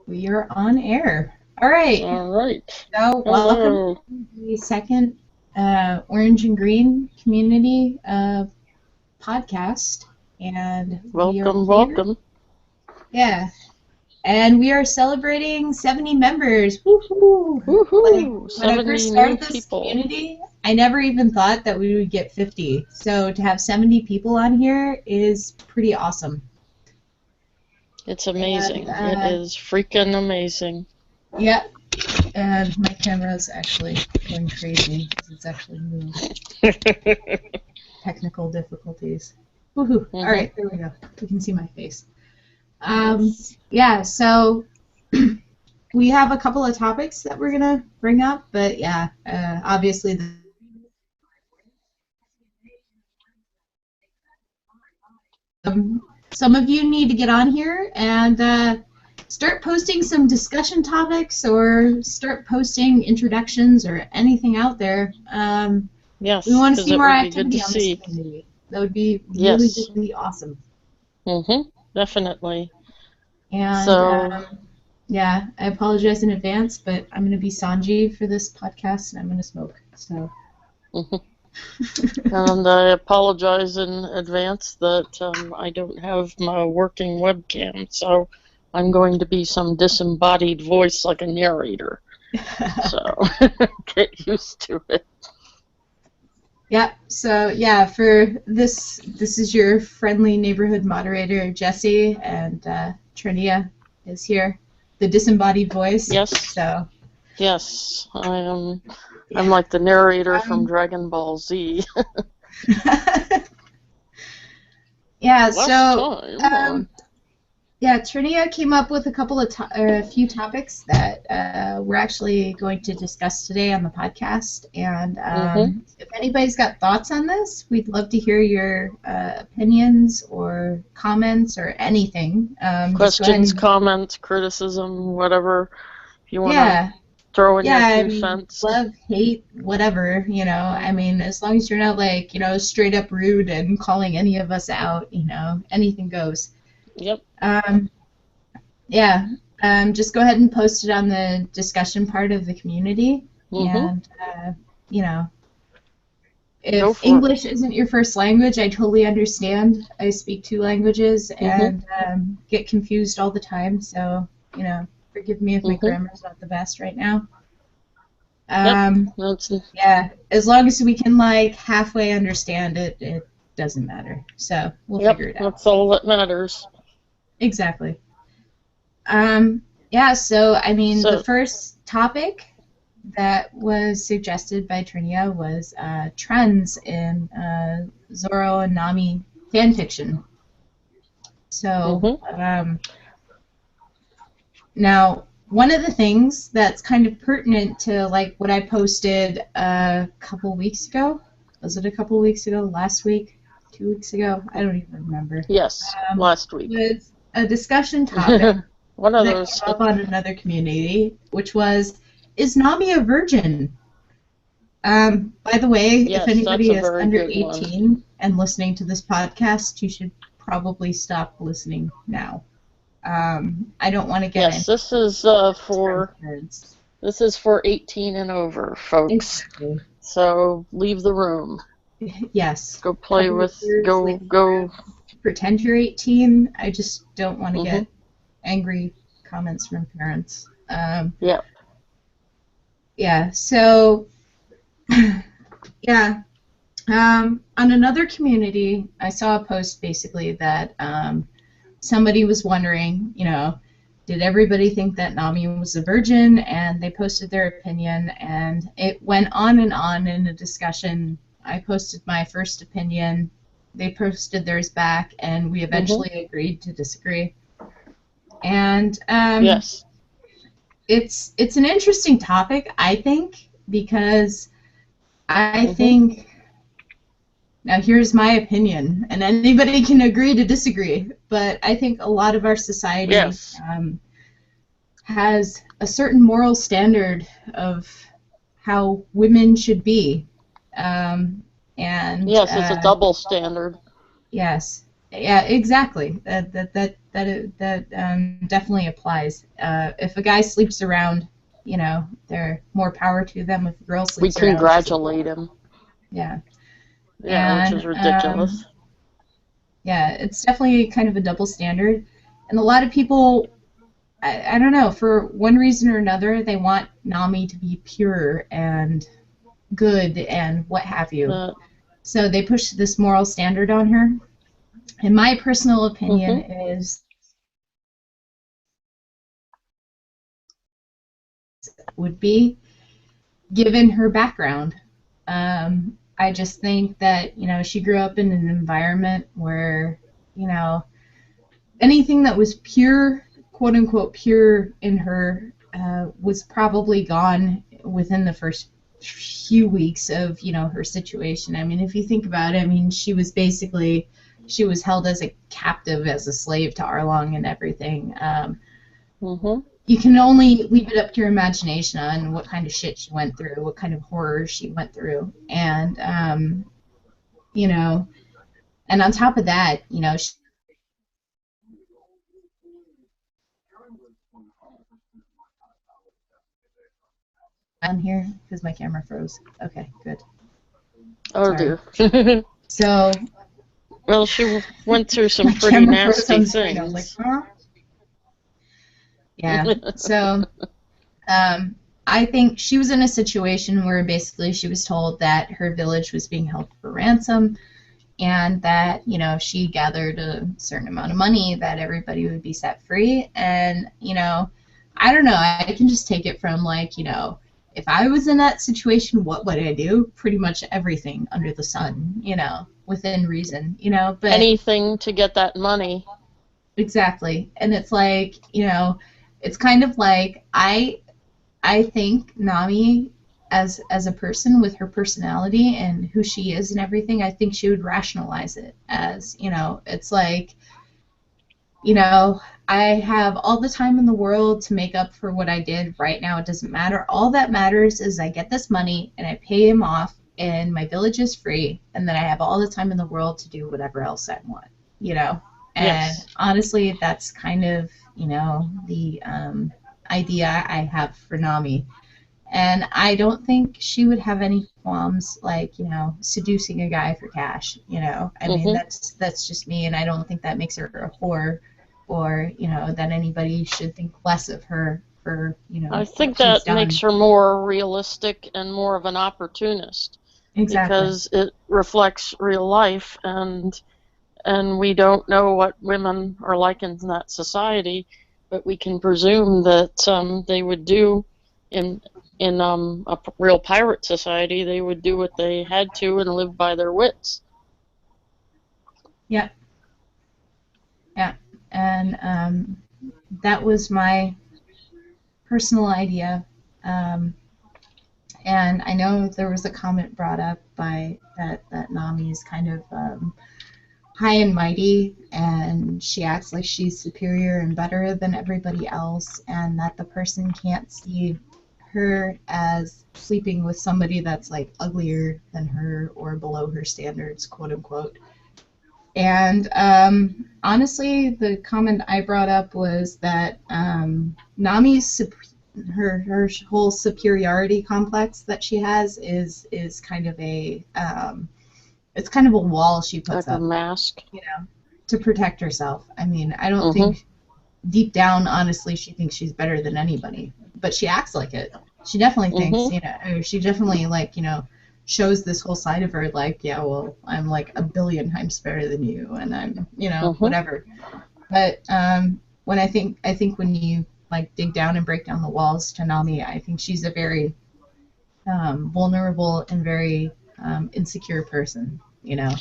We are on air. All right. All right. So, welcome Hello. to the second Orange and Green Community podcast. And we are Welcome, here. welcome. Yeah. And we are celebrating 70 members. Woohoo! Like, Woohoo! when I 70 first new started this people. community, I never even thought that we would get 50. So, to have 70 people on here is pretty awesome. It's And, amazing. It is freaking amazing. yeah. And my camera is actually going crazy because it's actually moved. Technical difficulties. Woohoo! All right, there we go. You can see my face. Yeah, so we have a couple of topics that we're gonna bring up, but yeah, obviously some of you need to get on here and start posting some discussion topics or start posting introductions or anything out there. Yes, We want to because see it more would be good to activity on this see. community. That would be really, Yes. really awesome. Definitely. And So, yeah, I apologize in advance, but I'm going to be Sanji for this podcast, and I'm going to smoke. So. and I apologize in advance that I don't have my working webcam, so I'm going to be some disembodied voice like a narrator. So, get used to it. Yeah. So yeah, for this is your friendly neighborhood moderator Jesse, and Trinia is here, the disembodied voice. Yes. So. Yes, I'm like the narrator from Um, Dragon Ball Z. yeah. Last So. time. Yeah, Trinia came up with a few topics that we're actually going to discuss today on the podcast. And if anybody's got thoughts on this, we'd love to hear your opinions or comments or anything. Questions, comments, criticism, whatever. If you want Yeah, to throw in your yeah. I 2 mean, cents. love, hate, whatever. I mean, as long as you're not like straight up rude and calling any of us out, anything goes. Yep. Yeah, just go ahead and post it on the discussion part of the community. And, you know, Go if for English isn't your first language, I totally understand. I speak 2 languages and get confused all the time. So, forgive me if my grammar's not the best right now. Yeah, as long as we can, like, halfway understand it, it doesn't matter. So, we'll figure it out. That's all that matters. Exactly. Yeah, so, I mean, the first topic that was suggested by Trinia was trends in Zoro and Nami fanfiction. So, now, one of the things that's kind of pertinent to, like, what I posted a couple weeks ago, was it a couple weeks ago, last week, 2 weeks ago? I don't even remember. Yes, last week. Was a discussion topic One of that those. came up on another community, which was, is Nami a virgin? By the way, Yes, if anybody is under good 18 and listening to this podcast, you should probably stop listening now. I don't want to get Yes, this is for 18 and over, folks. Exactly. So leave the room. Yes. Go play with. Go. Pretend you're 18. I just don't want to get angry comments from parents. Yep. Yeah. So. Yeah. On another community, I saw a post basically that somebody was wondering, did everybody think that Nami was a virgin? And they posted their opinion, and it went on in a discussion. I posted my first opinion. They posted theirs back, and we eventually agreed to disagree. And yes, it's an interesting topic, I think, because I think. Now, here's my opinion, and anybody can agree to disagree, but I think a lot of our society has a certain moral standard of how women should be. And yes, it's a double standard. Yes. Yeah, exactly. That that definitely applies. If a guy sleeps around, they're more power to them. If a girl We sleeps around, congratulate him. yeah. Yeah, which is And ridiculous. yeah, it's definitely kind of a double standard. And a lot of people, I don't know, for one reason or another, they want Nami to be pure and good and what have you. So they push this moral standard on her. And my personal opinion is would be given her background. I just think that she grew up in an environment where anything that was pure, quote unquote pure in her was probably gone within the first few weeks of her situation. I mean, if you think about it, I mean, she was held as a captive, as a slave to Arlong and everything. You can only leave it up to your imagination on what kind of shit she went through, what kind of horror she went through, and and on top of that, on here because my camera froze. Okay, good. Oh Sorry. dear. So. Well, she went through some pretty nasty things. Like, huh? Yeah. So, I think she was in a situation where basically she was told that her village was being held for ransom, and that if she gathered a certain amount of money, that everybody would be set free. And I don't know. I can just take it from like if I was in that situation, what would I do? Pretty much everything under the sun, within reason, but anything to get that money. Exactly. And it's like, it's kind of like I think Nami as a person with her personality and who she is and everything, I think she would rationalize it as, it's like, I have all the time in the world to make up for what I did. Right now it doesn't matter. All that matters is I get this money and I pay him off and my village is free, and then I have all the time in the world to do whatever else I want, And Yes. honestly, that's kind of, the idea I have for Nami. And I don't think she would have any qualms, like, seducing a guy for cash, I mean, that's just me, and I don't think that makes her a whore, or, that anybody should think less of her for, I think that makes her more realistic and more of an opportunist. Exactly. Because it reflects real life, and we don't know what women are like in that society, but we can presume that they would do in a real pirate society. They would do what they had to and live by their wits. Yeah. Yeah. And that was my personal idea. And I know there was a comment brought up by that Nami is kind of high and mighty, and she acts like she's superior and better than everybody else, and that the person can't see her as sleeping with somebody that's like uglier than her or below her standards, quote unquote. And honestly, the comment I brought up was that Nami's her whole superiority complex that she has is kind of a it's kind of a wall she puts like up, a mask, to protect herself. I mean, I don't think deep down, honestly, she thinks she's better than anybody, but she acts like it. She definitely thinks, or she definitely like, shows this whole side of her, like, yeah, well, I'm like a billion times better than you, and I'm, whatever. But when I think when you like dig down and break down the walls to Nami, I think she's a very vulnerable and very insecure person, Well,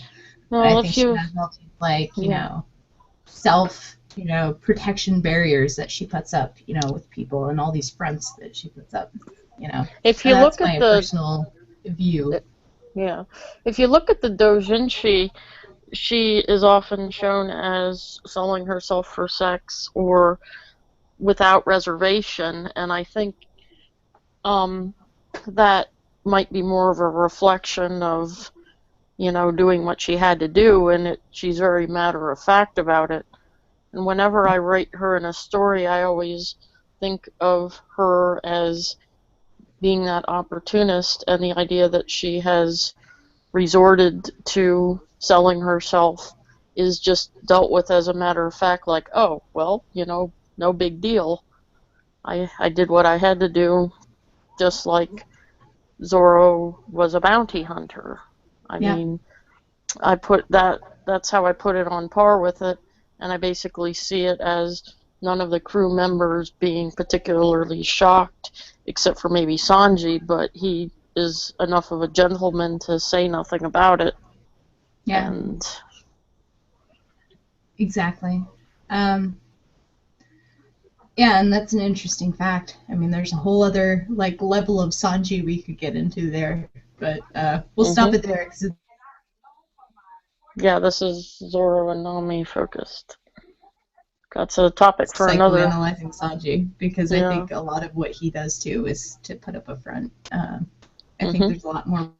I think she has like, self, protection barriers that she puts up, with people, and all these fronts that she puts up, If you that's look my at the personal view. Yeah, if you look at the doujinshi, she is often shown as selling herself for sex or without reservation, and I think that might be more of a reflection of, doing what she had to do, and she's very matter of fact about it. And whenever I write her in a story, I always think of her as being that opportunist, and the idea that she has resorted to selling herself is just dealt with as a matter of fact, like, oh, well, no big deal. I did what I had to do, just like Zorro was a bounty hunter. I Yeah. mean, that's how I put it on par with it, and I basically see it as none of the crew members being particularly shocked, except for maybe Sanji, but he is enough of a gentleman to say nothing about it. Yeah. And exactly. Yeah, and that's an interesting fact. I mean, there's a whole other like level of Sanji we could get into there, but we'll stop it there because yeah, this is Zoro and Nami focused. That's a topic for another. psychoanalyzing Sanji because I Yeah. think a lot of what he does too is to put up a front. I think Mhm. there's a lot more.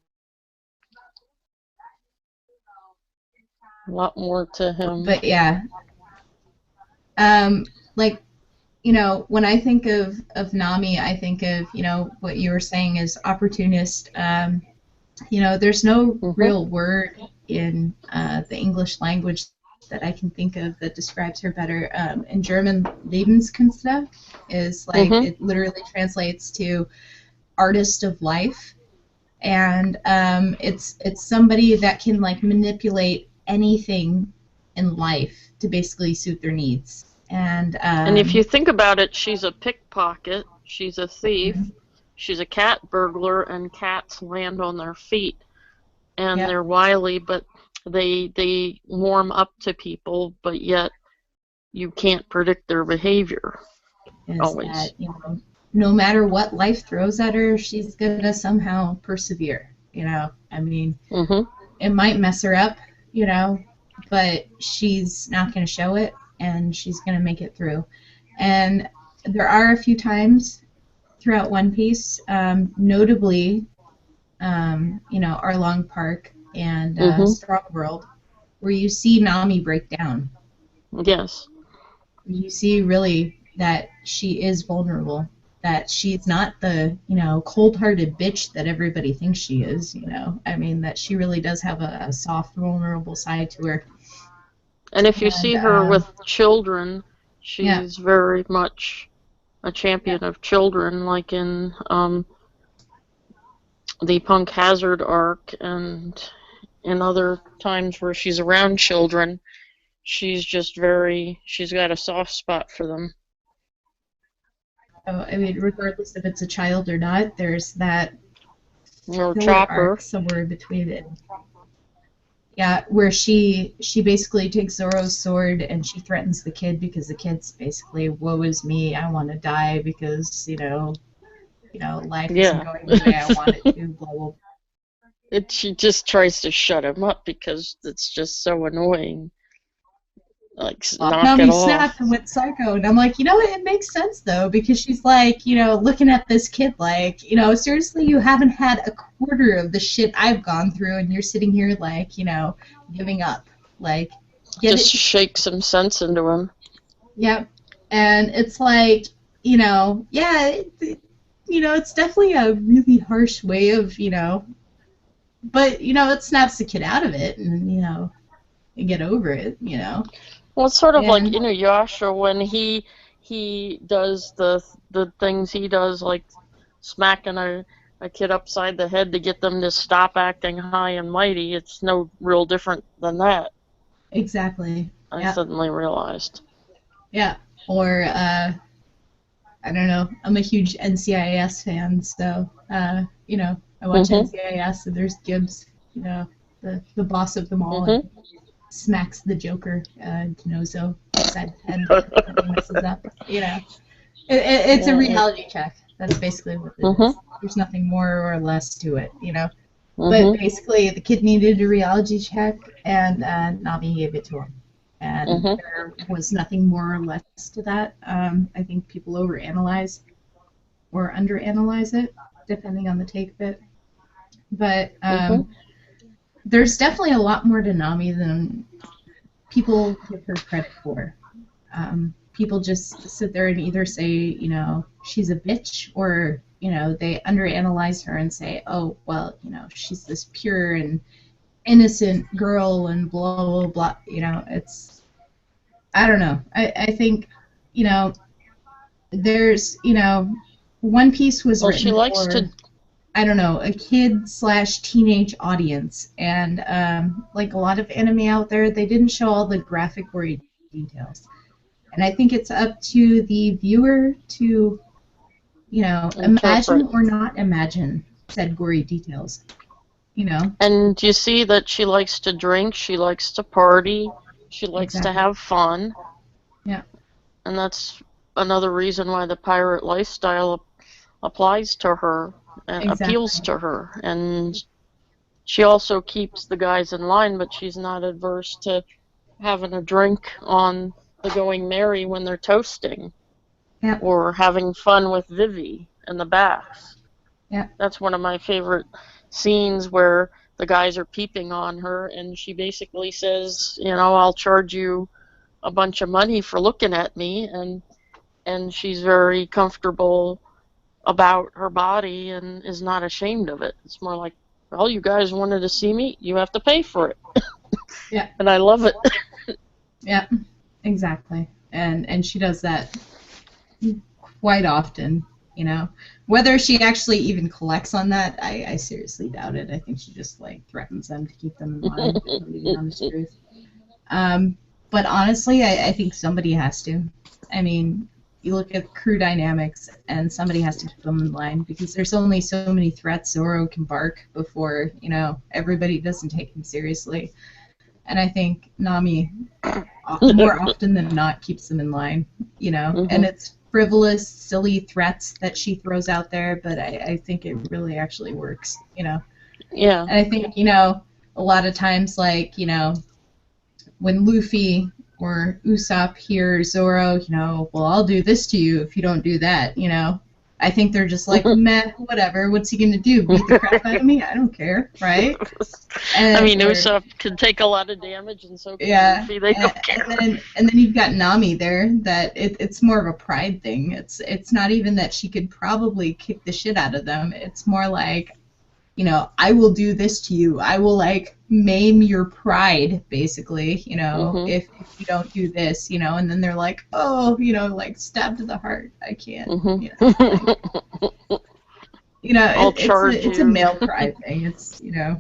A lot more to him. But yeah, like when I think of Nami, I think of what you were saying is opportunist. There's no real word in the English language that I can think of that describes her better. In German, Lebenskünstler is like it literally translates to artist of life, and it's somebody that can like manipulate anything in life to basically suit their needs. And if you think about it, she's a pickpocket, she's a thief, she's a cat burglar, and cats land on their feet, and they're wily, but they warm up to people, but yet you can't predict their behavior. Always. That, no matter what life throws at her, she's gonna somehow persevere. I mean, it might mess her up, but she's not gonna show it, and she's gonna make it through. And there are a few times throughout One Piece, notably, Arlong Park and Strong World, where you see Nami break down. Yes. You see really that she is vulnerable, that she's not the, cold-hearted bitch that everybody thinks she is, I mean, that she really does have a soft, vulnerable side to her. And if you see her with children, she's very much a champion of children, like in the Punk Hazard arc, and in other times where she's around children, she's got a soft spot for them. I mean, regardless if it's a child or not, there's that Chopper arc somewhere between it. Yeah, where she basically takes Zoro's sword and she threatens the kid because the kid's basically, woe is me, I want to die because, life isn't going the way I want it to, blah, blah, blah. She just tries to shut him up because it's just so annoying. Like, knock it off. Snapped and went psycho, and I'm like, it makes sense though, because she's like, looking at this kid like, seriously, you haven't had a quarter of the shit I've gone through, and you're sitting here like, giving up, like, just shake some sense into him. Yep, and it's like, it's definitely a really harsh way of, but it snaps the kid out of it, and and get over it, Well, it's sort of like Inuyasha when he does the things he does, like smacking a kid upside the head to get them to stop acting high and mighty. It's no real different than that. Exactly. I suddenly realized. Yeah. Or I don't know. I'm a huge NCIS fan, so I watch NCIS, and there's Gibbs, the boss of them all. And smacks the Joker, Denozo, upside the head, and messes up. It's a reality check. That's basically what it is. There's nothing more or less to it, But basically, the kid needed a reality check, and Nami gave it to him. And there was nothing more or less to that. I think people overanalyze or underanalyze it, depending on the take of it. But there's definitely a lot more to Nami than people give her credit for. People just sit there and either say, you know, she's a bitch, or, you know, they underanalyze her and say, oh, well, you know, she's this pure and innocent girl and blah, blah, blah. You know, it's, I don't know. I think, you know, there's, you know, One Piece was Well, she written likes for, to. I don't know, a kid/teenage audience, and like a lot of anime out there, they didn't show all the graphic gory details, and I think it's up to the viewer to, you know, Interpret. imagine or not imagine said gory details. You know, And you see that she likes to drink, she likes to party, she likes to exactly. have fun, Yeah, and that's another reason why the pirate lifestyle applies to her and appeals exactly. to her. And she also keeps the guys in line, but she's not adverse to having a drink on the Going Merry when they're toasting, Yeah, or having fun with Vivi in the baths. yeah, That's one of my favorite scenes where the guys are peeping on her and she basically says, you know, I'll charge you a bunch of money for looking at me, and she's very comfortable about her body and is not ashamed of it. It's more like, well, you guys wanted to see me, you have to pay for it. yeah, And I love it. yeah, exactly. And she does that quite often. You know, whether she actually even collects on that, I seriously doubt it. I think she just like threatens them to keep them in line. To be the honest truth. Um, but honestly, I think somebody has to. I mean, you look at crew dynamics, and somebody has to keep them in line, because there's only so many threats Zoro can bark before, you know, everybody doesn't take him seriously. And I think Nami, more often than not, keeps them in line. You know, and Hmm. it's frivolous, silly threats that she throws out there, but I think it really actually works. You know, Yeah. and I think, you know, a lot of times, like, you know, when Luffy or Usopp hear Zoro, you know, well, I'll do this to you if you don't do that, you know. I think they're just like, meh, whatever. What's he gonna do? Beat the crap out of me? I don't care, right? I And mean, or Usopp can take a lot of damage, and so can yeah, Luffy. They don't and then you've got Nami there. That it's more of a pride thing. It's not even that she could probably kick the shit out of them. It's more like, you know, I will do this to you. I will like maim your pride, basically, you know, care. if you don't do this, you know. And then they're like, oh, you know, like stabbed to the heart. I can't, Hmm. you know, like, you know, I'll it's charge it's a you. male pride thing. It's, you know,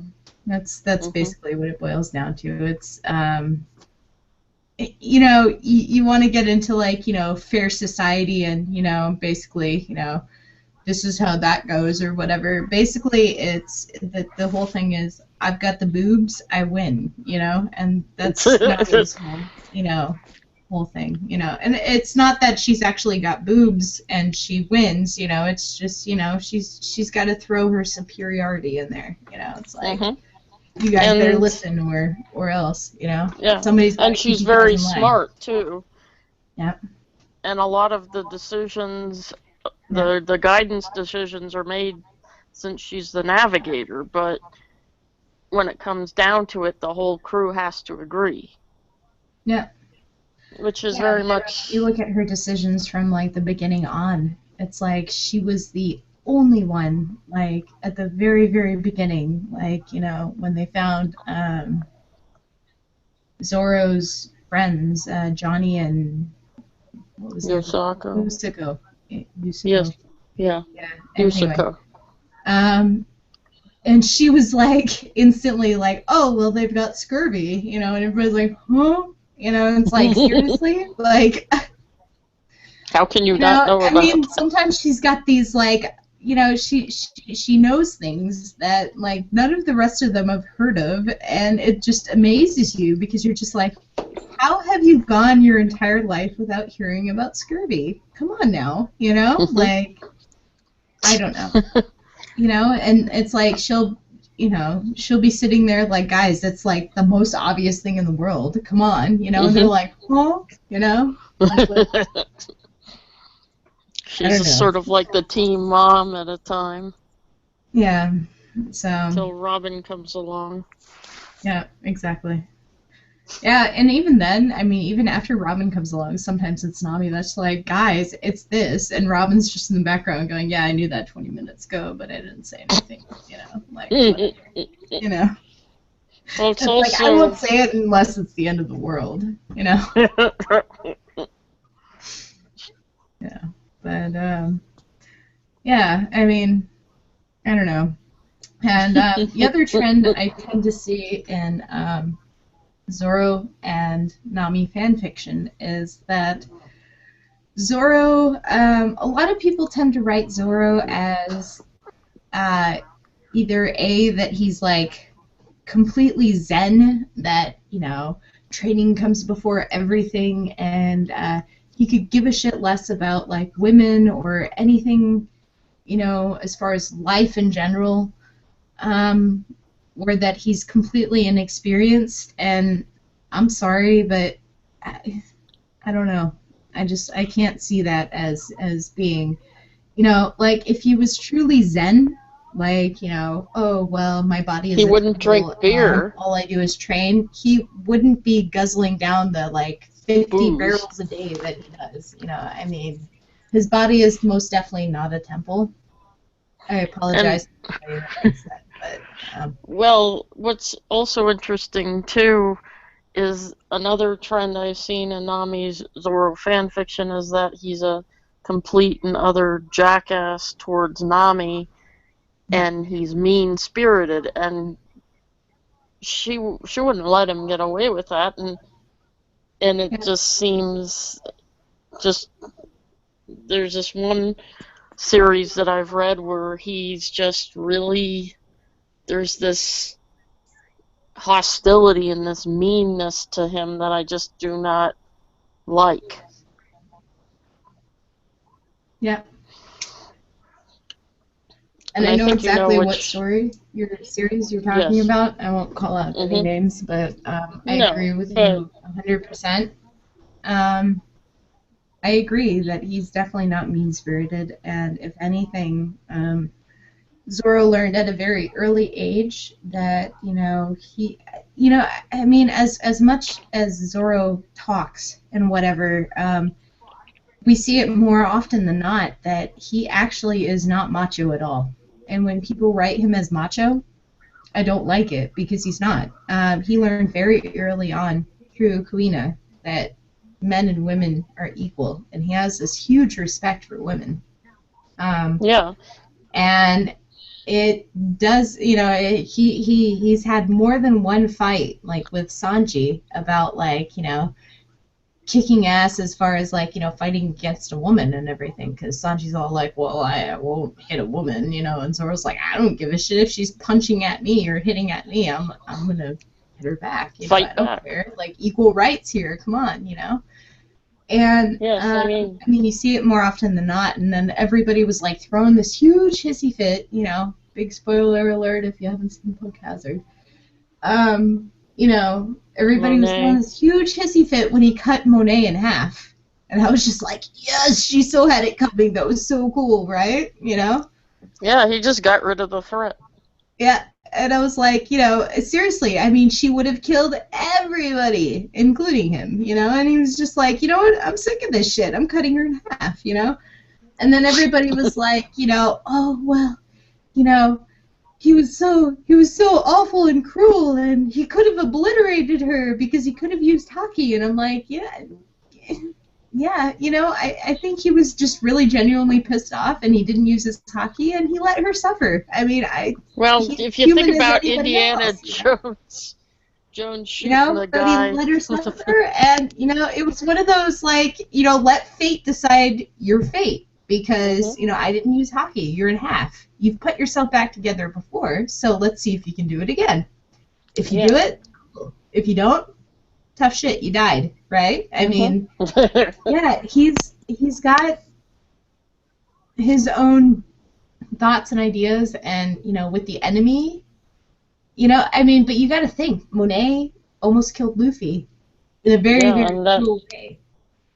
that's Hmm. basically what it boils down to. It's you know, you want to get into like, you know, fair society, and, you know, basically, you know, this is how that goes or whatever. Basically, it's the whole thing is, I've got the boobs, I win, you know, and that's Nami's whole, you know, whole thing, you know. And it's not that she's actually got boobs and she wins, you know. It's just, you know, she's got to throw her superiority in there, you know. It's like, Hmm. you guys better And listen, or else, you know, yeah, somebody's got and to keep she's you guys very in line. smart too. Yep, And a lot of the decisions, yep, the guidance decisions, are made since she's the navigator. But when it comes down to it, the whole crew has to agree, yep. which is Yeah, very you much. look at her decisions from like the beginning on. It's like she was the only one, like at the very, very beginning, like, you know, when they found Zoro's friends, Johnny and what was the other Yosako. Usuko. Yes. Yusuko. Yeah. Yeah. Anyway. Yusako. Um and she was like instantly like, oh well, they've got scurvy, you know, and everybody's like, huh? You know, and it's like, seriously? Like, How can you you not know, know I about mean, sometimes she's got these like, you know, she knows things that like none of the rest of them have heard of, and it just amazes you, because you're just like, how have you gone your entire life without hearing about scurvy? Come on now, you know, that? like, I don't know, you know. And it's like you know, she'll be sitting there like, guys, that's like the most obvious thing in the world. Come on, you know, and they're Hmm. like, oh, you know, like what? I She's don't a know. sort of like the team mom at a time Yeah. So till Robin comes along. yeah, exactly. Yeah, and even then, I mean, even after Robin comes along, sometimes it's Nami that's like, guys, it's this, and Robin's just in the background going, yeah, I knew that 20 minutes ago, but I didn't say anything, like, whatever, you know. Well, it's It's like, I won't also say it unless it's the end of the world, you know. Yeah, but, yeah, I mean, I don't know. And the other trend I tend to see in Zoro and Nami fanfiction is that Zoro, a lot of people tend to write Zoro as either A, that he's like completely zen, that, training comes before everything, and he could give a shit less about like women or anything, as far as life in general, um, or that he's completely inexperienced. And I'm sorry, but I don't know. I can't see that as being, like if he was truly zen, like, oh well, my body is he a wouldn't drink temple and beer, all I do is train. He wouldn't be guzzling down the like 50 booze. barrels a day that he does. I mean, his body is most definitely not a temple. I And apologize to anybody that thinks that, but well, what's also interesting too is another trend I've seen in Nami's Zoro fanfiction is that he's a complete and utter jackass towards Nami, and he's mean spirited, and she wouldn't let him get away with that, and it yeah, just seems just there's this one series that I've read where he's just really there's this hostility and this meanness to him that I just do not like. yeah. And And I I know think you know exactly what which. series you're talking Yes. about. I won't call out any Mhm. names, but I No, agree with but you 100%. Um, I agree that he's definitely not mean-spirited, and if anything, Zoro learned at a very early age that I mean, as much as Zoro talks and whatever, we see it more often than not that he actually is not macho at all. And when people write him as macho, I don't like it because he's not. He learned very early on through Kuina that men and women are equal, and he has this huge respect for women. Um, yeah, and it does, he's had more than one fight, like with Sanji, about like kicking ass as far as like fighting against a woman and everything, because Sanji's all like, well, I won't hit a woman, and Zoro's like, I don't give a shit if she's punching at me or hitting at me, I'm gonna hit her back, I fight don't back. care, like equal rights here, come on, and Yes, I mean, I mean, you see it more often than not, and then everybody was like throwing this huge hissy fit, big spoiler alert if you haven't seen Punk Hazard. Everybody was throwing Monet. this huge hissy fit when he cut Monet in half. And I was just like, yes, she so had it coming. That was so cool, right? Yeah, he just got rid of the threat. Yeah. And I was like, seriously, I mean, she would have killed everybody, including him, And he was just like, you know what? I'm sick of this shit. I'm cutting her in half. And then everybody was like, oh, well, you know, he was so awful and cruel, and he could have obliterated her because he could have used hockey. And I'm like, yeah, I think he was just really genuinely pissed off, and he didn't use his hockey, and he let her suffer. I mean, Well, he's if you think human as about anybody Indiana else, Jones shooting the but he guy. let her suffer, and it was one of those like, let fate decide your fate, because Mhm. I didn't use hockey. You're in half. You've put yourself back together before, so let's see if you can do it again. If you do Yeah. it, cool. If you don't, tough shit. You died, right? I Mhm. mean, yeah, he's got his own thoughts and ideas, and with the enemy, I mean, but you got to think, Monet almost killed Luffy in a very, Yeah, very and that. cruel way.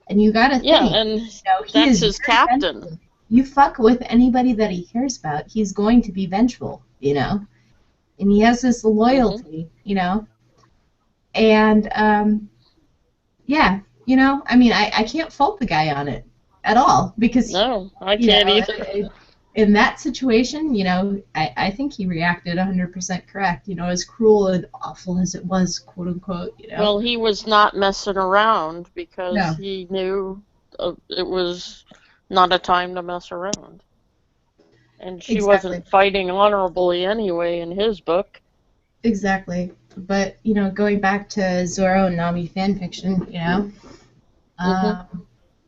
And you gotta Yeah, think, and he that's is his very captain. vengeful. You fuck with anybody that he cares about, he's going to be vengeful, And he has this Mhm. loyalty, And yeah, you know, I mean, I can't fault the guy on it at all because, No, I you can't know, either. in that situation, you know, I think he reacted 100% correct. You know, as cruel and awful as it was, quote unquote, you know. Well, he was not messing around because No, he knew it was not a time to mess around. And she exactly. wasn't fighting honorably anyway in his book. Exactly. But, you know, going back to Zoro and Nami fanfiction, you know, Mhm.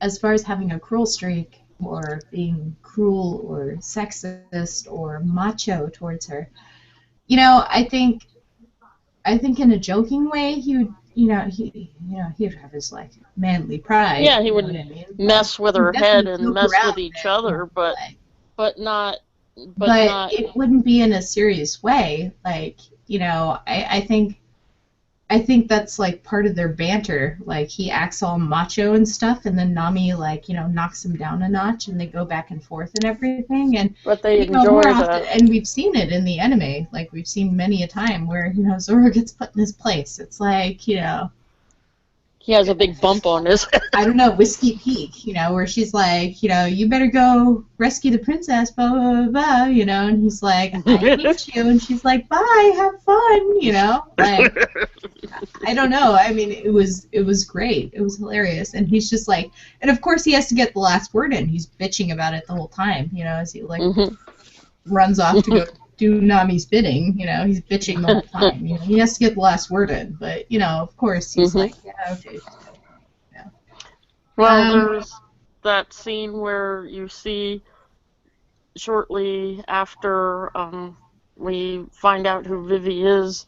as far as having a cruel streak or being cruel or sexist or macho towards her, you know, I think in a joking way he would, he'd have his like manly pride, Yeah, he you know what would I mean? Like mess with he'd her head definitely and joke mess around with each it, you know, other, like, but not but but not it wouldn't be in a serious way. Like, you know, I think that's like part of their banter. Like he acts all macho and stuff, and then Nami like knocks him down a notch, and they go back and forth and everything. And but they more enjoy often, that. and we've seen it in the anime. Like we've seen many a time where Zoro gets put in his place. It's like He has a big bump on his head. I don't know, Whiskey Peak, where she's like, you better go rescue the princess, blah, blah, blah, blah, and he's like, I hate you, and she's like, bye, have fun, like, I don't know, I mean, it was great, it was hilarious, and he's just like, and of course he has to get the last word in, he's bitching about it the whole time, as he, like, Mhm. runs off to go do Nami's bidding, he's bitching the whole time, he has to get the last word in, but, of course he's Mhm. like, yeah, okay, yeah. Well, Um, there's that scene where you see shortly after we find out who Vivi is,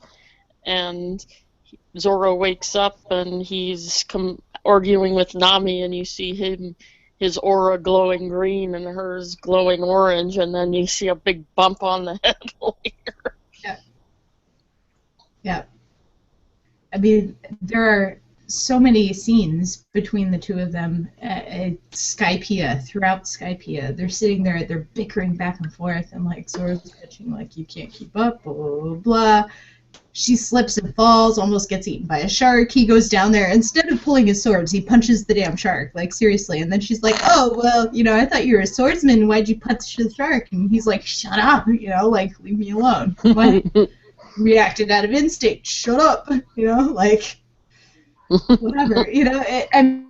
and Zoro wakes up and he's arguing with Nami, and you see his aura glowing green and hers glowing orange, and then you see a big bump on the head. yeah, yeah. I mean, there are so many scenes between the two of them at Skypiea, throughout Skypiea. They're sitting there, they're bickering back and forth, and like Zoro's pitching, like, you can't keep up, blah, blah, blah, blah. She slips and falls, almost gets eaten by a shark. He goes down there, instead of pulling his swords, he punches the damn shark, like, seriously. And then she's like, oh, well, I thought you were a swordsman. Why'd you punch the shark? And he's like, shut up, like, leave me alone. What? Reacted out of instinct. Shut up, like whatever, and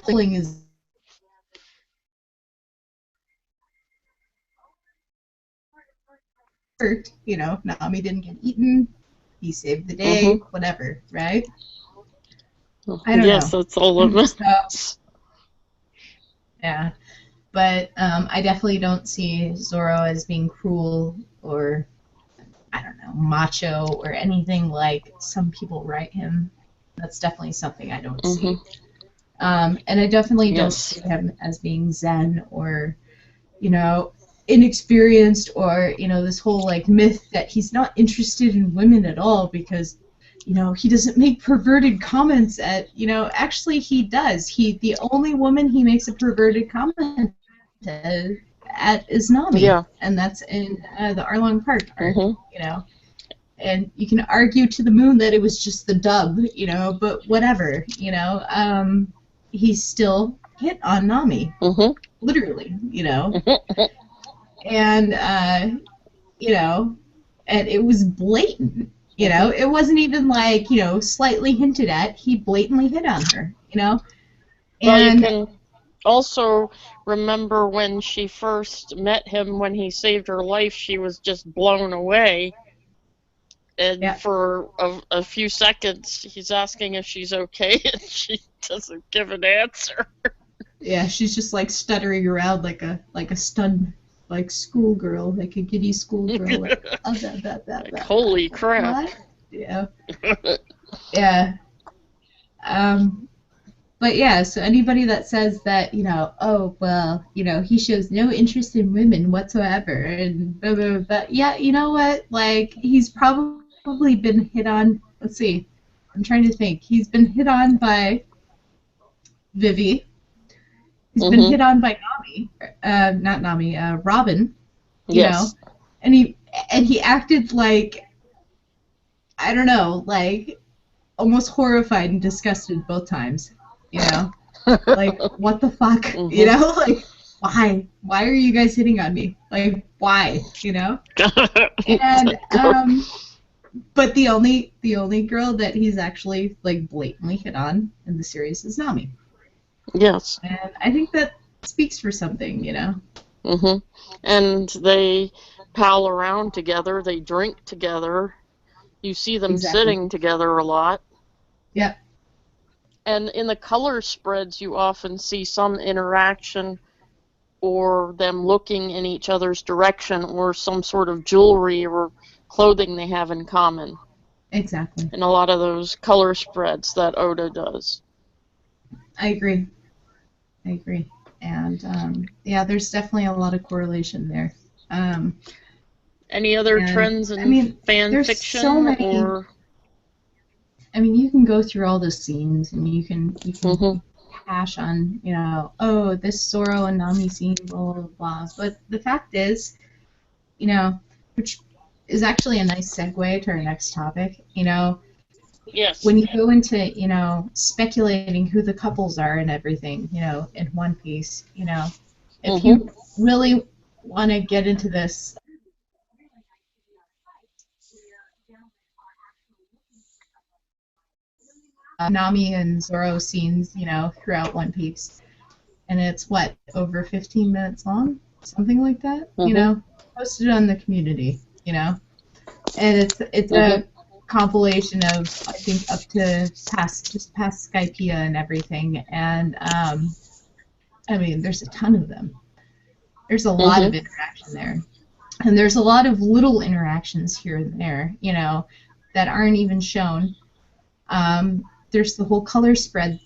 pulling his hurt, Nami didn't get eaten, he saved the Mhm. day, whatever, right? I don't Yes, know. that's all of it. So yeah, but I definitely don't see Zoro as being cruel or I don't know, macho or anything like some people write him. That's definitely something I don't Mhm. see. And I definitely don't see Yes. him as being zen or, you know, inexperienced or, this whole like myth that he's not interested in women at all because, he doesn't make perverted comments at, actually he does. The only woman he makes a perverted comment at is Nami. Yeah. And that's in the Arlong Park arc, Mhm. and you can argue to the moon that it was just the dub, but whatever, he still hit on Nami, Mhm. literally, Mhm. and you know, and it was blatant, Mhm. it wasn't even like slightly hinted at. He blatantly hit on her, Well, you and can also remember when she first met him, when he saved her life, she was just blown away. And yeah, for a few seconds, he's asking if she's okay, and she doesn't give an answer. yeah, she's just like stuttering around like a stunned like schoolgirl, like a giddy schoolgirl, like Like, holy crap. what? Yeah. Yeah. Um, but yeah, so anybody that says that, oh, well, he shows no interest in women whatsoever, and blah, blah, blah, blah. Yeah, you know what? Like, he's probably been hit on. Let's see. I'm trying to think. He's been hit on by Vivi. He's been Mhm. hit on by Nami. Not Nami, Robin. you know, Yes. and he acted like, I don't know, like almost horrified and disgusted both times, you know, like what the fuck, you Mhm. know, like why are you guys hitting on me, like why, you know, and but the only girl that he's actually like blatantly hit on in the series is Nami, Yes. and I think that speaks for something, you know. Mhm. And they pal around together. They drink together. You see them Exactly. sitting together a lot. Yep. And in the color spreads, you often see some interaction or them looking in each other's direction or some sort of jewelry or clothing they have in common Exactly. in a lot of those color spreads that Oda does. I agree. I agree. And yeah, there's definitely a lot of correlation there. Um, Any other and trends I in mean, fan there's so fiction many. or? I mean, you can go through all the scenes and you can Mhm. hash on, you know, oh, this Zoro and Nami scene, blah blah blah. But the fact is, you know, which is actually a nice segue to our next topic. You know, Yes. when you go into, you know, speculating who the couples are and everything, you know, in One Piece, you know, if Mhm. you really want to get into this, Nami and Zoro scenes, you know, throughout One Piece, and it's what, over 15 minutes long, something like that, you Mhm. know, posted on the community, you know, and it's Mhm. a compilation of I think up to past Skypiea and everything, and I mean, there's a ton of them. There's a lot of Mhm. interaction there. And there's a lot of little interactions here and there, you know, that aren't even shown. There's the whole color spread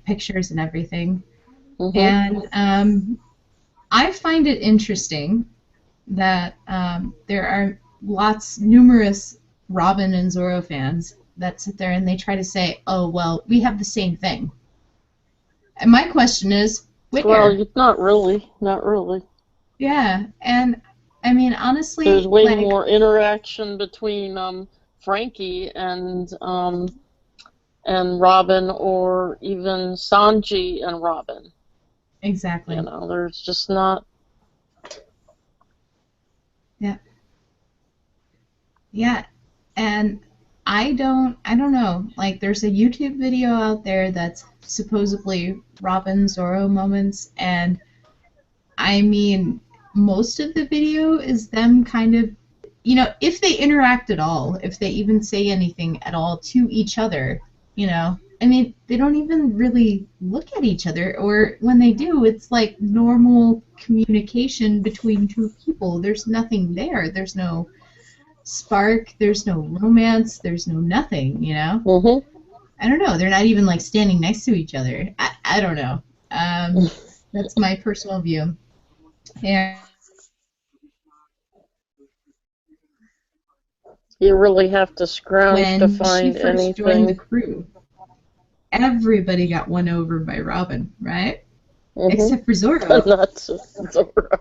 pictures and everything. Mhm. And I find it interesting that there are numerous Robin and Zoro fans that sit there and they try to say, oh, well, we have the same thing. And my question is, where? Well, not really. Not really. Yeah. And I mean, There's honestly, way like, more interaction between Frankie and Robin, or even Sanji and Robin. You exactly. know, there's just not. Yeah. Yeah, and I don't know. Like there's a YouTube video out there that's supposedly Robin Zoro moments, and I mean most of the video is them kind of, you know, if they interact at all, if they even say anything at all to each other, you know. I mean, they don't even really look at each other, or when they do, it's like normal communication between two people. There's nothing there. There's no spark, there's no romance, there's no nothing, you know? Mhm. I don't know. They're not even like standing next to each other. I don't know. That's my personal view. And You really have to scrounge to when she find first joined the anything. crew, everybody got won over by Robin, right? Mhm. Except for But Zoro, not Zoro.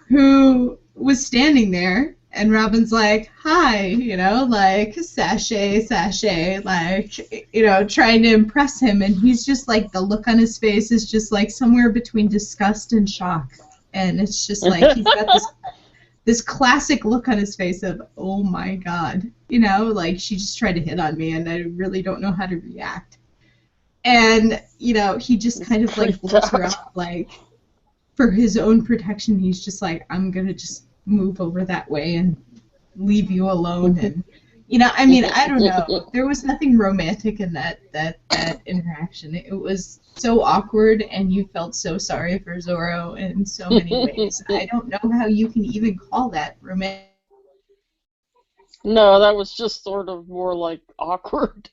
who was standing there and Robin's like, hi, you know, like sashay, sashay, like, you know, trying to impress him. And he's just like, the look on his face is just like somewhere between disgust and shock. And it's just like, he's got this classic look on his face of, oh my God, you know, like she just tried to hit on me and I really don't know how to react. And, you know, he just kind of like Freaked blows her out. off, like, for his own protection, he's just like, I'm gonna just move over that way and leave you alone. And you know, I mean, I don't know. There was nothing romantic in that interaction. It was so awkward, and you felt so sorry for Zoro in so many ways. I don't know how you can even call that romantic. No, that was just sort of more like awkward.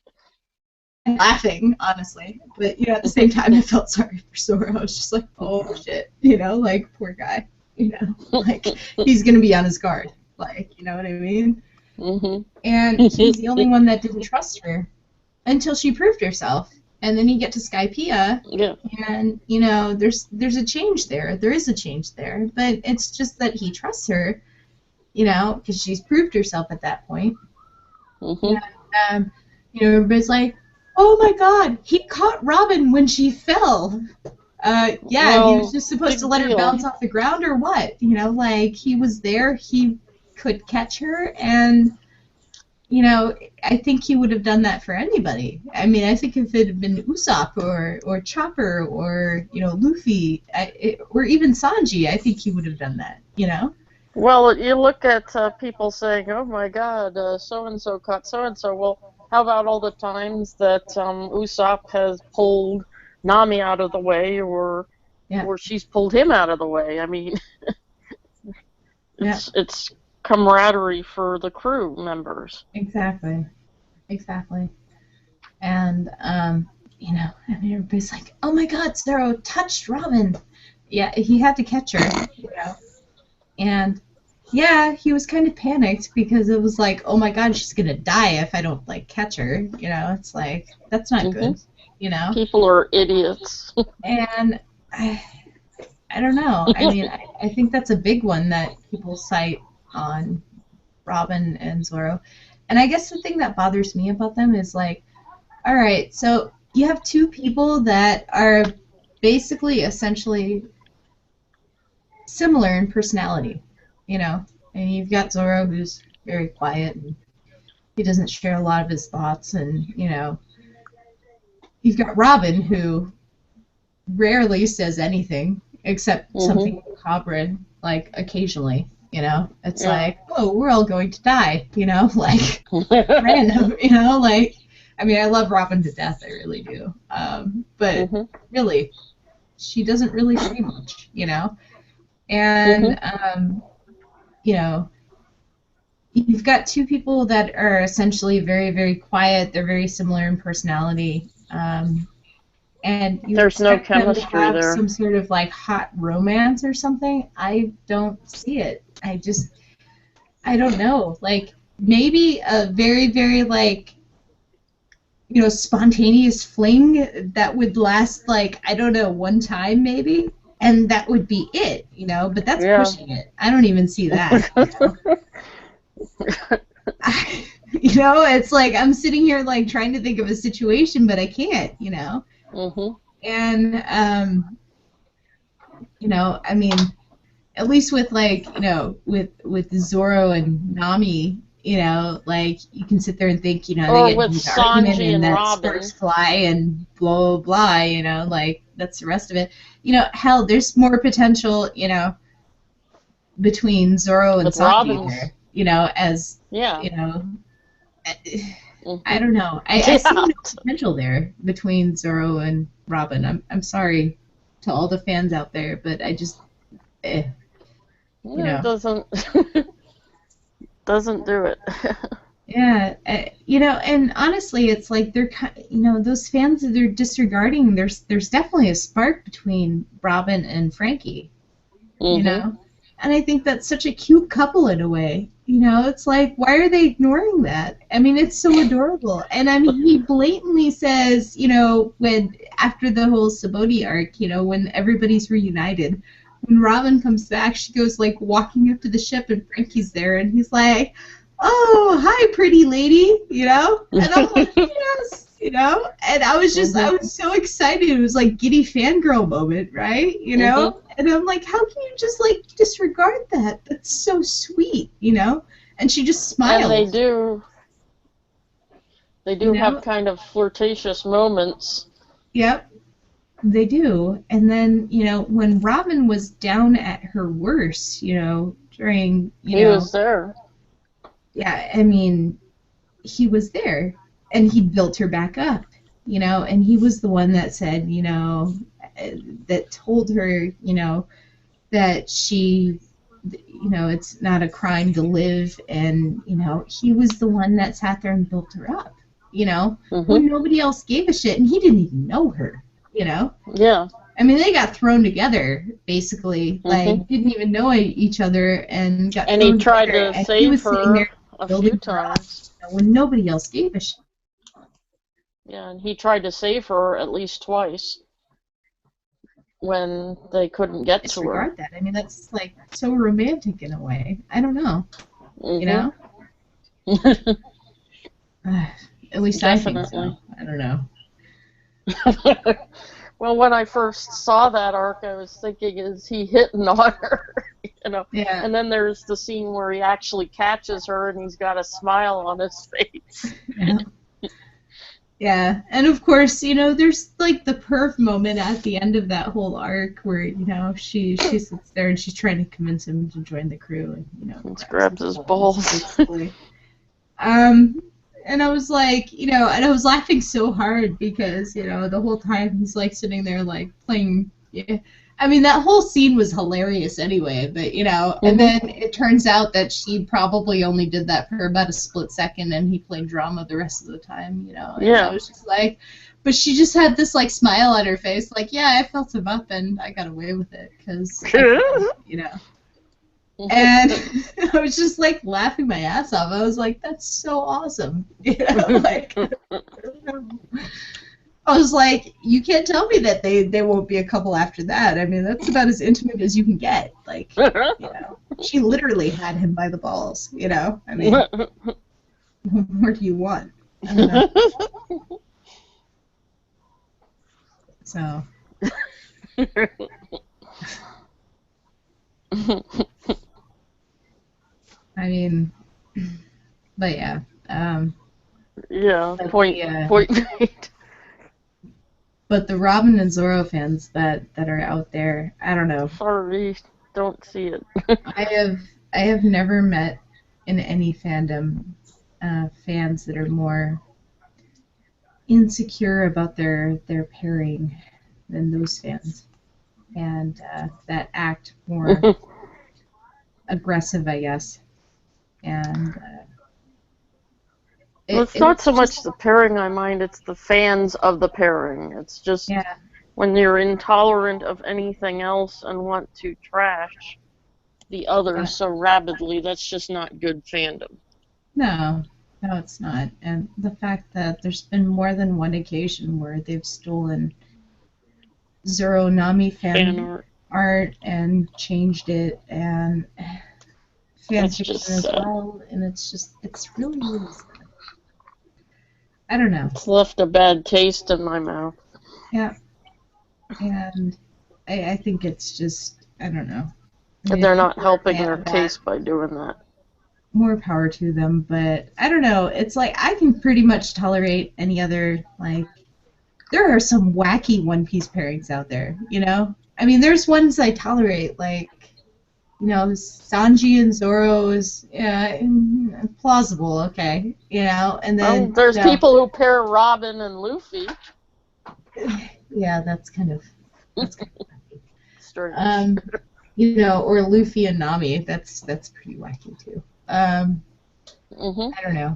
Laughing, honestly, but you know, at the same time, I felt sorry for Zoro. I was just like, oh shit, you know, like poor guy, you know, like he's gonna be on his guard, like, you know what I mean? Mhm. And he's the only one that didn't trust her until she proved herself. and then you get to Skypiea, Yeah. and you know there's a change there. There is a change there, but it's just that he trusts her, you know, because she's proved herself at that point. Mhm. And, you know, everybody's like, "Oh my God, he caught Robin when she fell." Yeah, he was Well, just supposed big to let her deal. bounce off the ground, or what? You know, like he was there, he could catch her, and you know, I think he would have done that for anybody. I mean, I think if it had been Usopp or Chopper or you know Luffy or even Sanji, I think he would have done that. You know? Well, you look at people saying, "Oh my God, so and so caught so and so." Well, how about all the times that Usopp has pulled Nami out of the way, Yeah. or she's pulled him out of the way? I mean, Yeah. it's camaraderie for the crew members. Exactly. Exactly. And you know, I mean, everybody's like, "Oh my God, Zoro touched Robin." Yeah, he had to catch her. You know, and yeah, he was kind of panicked because it was like, "Oh my God, she's gonna die if I don't like catch her." You know, it's like that's not good. You know, People are idiots. and I don't know. I mean, I think that's a big one that people cite on Robin and Zoro. And I guess the thing that bothers me about them is like, all right, so you have two people that are basically essentially similar in personality, you know? And you've got Zoro who's very quiet and he doesn't share a lot of his thoughts, and, you know, you've got Robin who rarely says anything except something macabre, like occasionally. You know, it's like, oh, we're all going to die. You know, like random. You know, like I mean, I love Robin to death. I really do. But really, she doesn't really say much. You know, and you know, you've got two people that are essentially very, very quiet. They're very similar in personality. And you There's no expect them to chemistry have there. some sort of like hot romance or something. I don't see it. I don't know. Like maybe a very, very like you know spontaneous fling that would last like I don't know one time maybe, and that would be it. You know, but that's pushing it. I don't even see that. You know, it's like I'm sitting here like trying to think of a situation, but I can't. You know. And you know, I mean, at least with like you know with Zoro and Nami, you know, like you can sit there and think, you know, Or they get with into an argument Sanji and and that Robin. sparks fly and blah blah blah, you know, like that's the rest of it. You know, hell, there's more potential, you know, between Zoro and With Sanji Robin's. there, you know, as you know. I don't know. I see no potential there between Zoro and Robin. I'm sorry to all the fans out there, but I just, you know. It doesn't do it. Yeah, you know, and honestly, it's like they're, you know, those fans that they're disregarding. There's definitely a spark between Robin and Frankie, you know, and I think that's such a cute couple in a way. You know, it's like, why are they ignoring that? I mean, it's so adorable. And I mean, he blatantly says, you know, when after the whole Sabaody arc, you know, when everybody's reunited, when Robin comes back, she goes like walking up to the ship, and Frankie's there, and he's like, "Oh, hi, pretty lady," you know? And I'm like, yes, you know? And I was just, I was so excited. It was like giddy fangirl moment, right? You know? And I'm like, how can you just like disregard that? That's so sweet, you know? And she just smiled. And they do have kind of flirtatious moments. Yep, they do. And then, you know, when Robin was down at her worst, you know, during, you know. He was there. Yeah, I mean, he was there, and he built her back up, you know, and he was the one that said, you know, that told her, you know, that she, you know, it's not a crime to live, and, you know, he was the one that sat there and built her up, you know, when nobody else gave a shit, and he didn't even know her, you know? Yeah. I mean, they got thrown together, basically, like, didn't even know each other, and got thrown he tried together, to and save he was her sitting there a building few times. her up, you know, when nobody else gave a shit. Yeah, and he tried to save her at least twice when they couldn't get to her. Disregard that. I mean, that's like so romantic in a way. I don't know. You Mhm. know? At least I think so. Definitely. I don't know. Well, when I first saw that arc, I was thinking, is he hitting on her? You know. Yeah. And then there's the scene where he actually catches her and he's got a smile on his face. Yeah. Yeah, and of course, there's like the perv moment at the end of that whole arc where, she sits there and she's trying to convince him to join the crew and, He grabs his balls. basically. And I was like, and I was laughing so hard because, the whole time he's like sitting there like playing. Yeah. I mean, that whole scene was hilarious anyway, but, and then it turns out that she probably only did that for about a split second and he played drama the rest of the time, and Yeah. I was just like, but she just had this like smile on her face, like, yeah, I felt him up and I got away with it because, And I was just like laughing my ass off. I was like, that's so awesome. Like, I was like, you can't tell me that they won't be a couple after that. I mean, that's about as intimate as you can get. Like, she literally had him by the balls, I mean, what more do you want? I don't know. So. I mean, but yeah. Yeah, but point made. But the Robin and Zorro fans that are out there, I don't know. Sorry, don't see it. I have never met in any fandom fans that are more insecure about their pairing than those fans, and that act more aggressive, I guess. And it's not so much the pairing I mind, it's the fans of the pairing. It's just when you're intolerant of anything else and want to trash the other so rabidly, that's just not good fandom. No, it's not. And the fact that there's been more than one occasion where they've stolen Zoro Nami fan art and changed it, and fanfiction as well, and it's really, really sad. I don't know. It's left a bad taste in my mouth. Yeah. And I think it's just, I don't know. And they're not helping their case by doing that. More power to them, but I don't know. It's like I can pretty much tolerate any other, like, there are some wacky One Piece pairings out there, I mean, there's ones I tolerate, like, Sanji and Zoro is plausible, okay, and then there's people who pair Robin and Luffy. Yeah, that's kind of strange. Or Luffy and Nami. That's pretty wacky too. I don't know.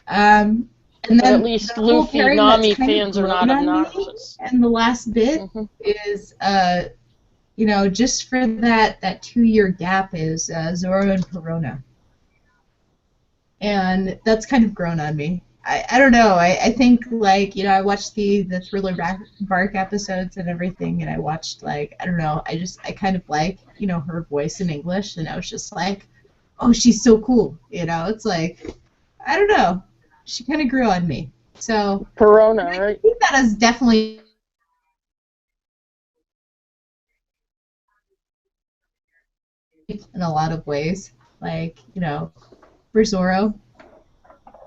And then at least Luffy Nami fans are not obnoxious. And the last bit is just for that 2-year gap is Zoro and Perona. And that's kind of grown on me. I don't know. I think, like, I watched the Thriller Bark episodes and everything, and I watched, like, I don't know, I kind of like, her voice in English, and I was just like, oh, she's so cool, it's like, I don't know. She kind of grew on me. So, Perona, right? I think that is definitely in a lot of ways. Like, for Zoro,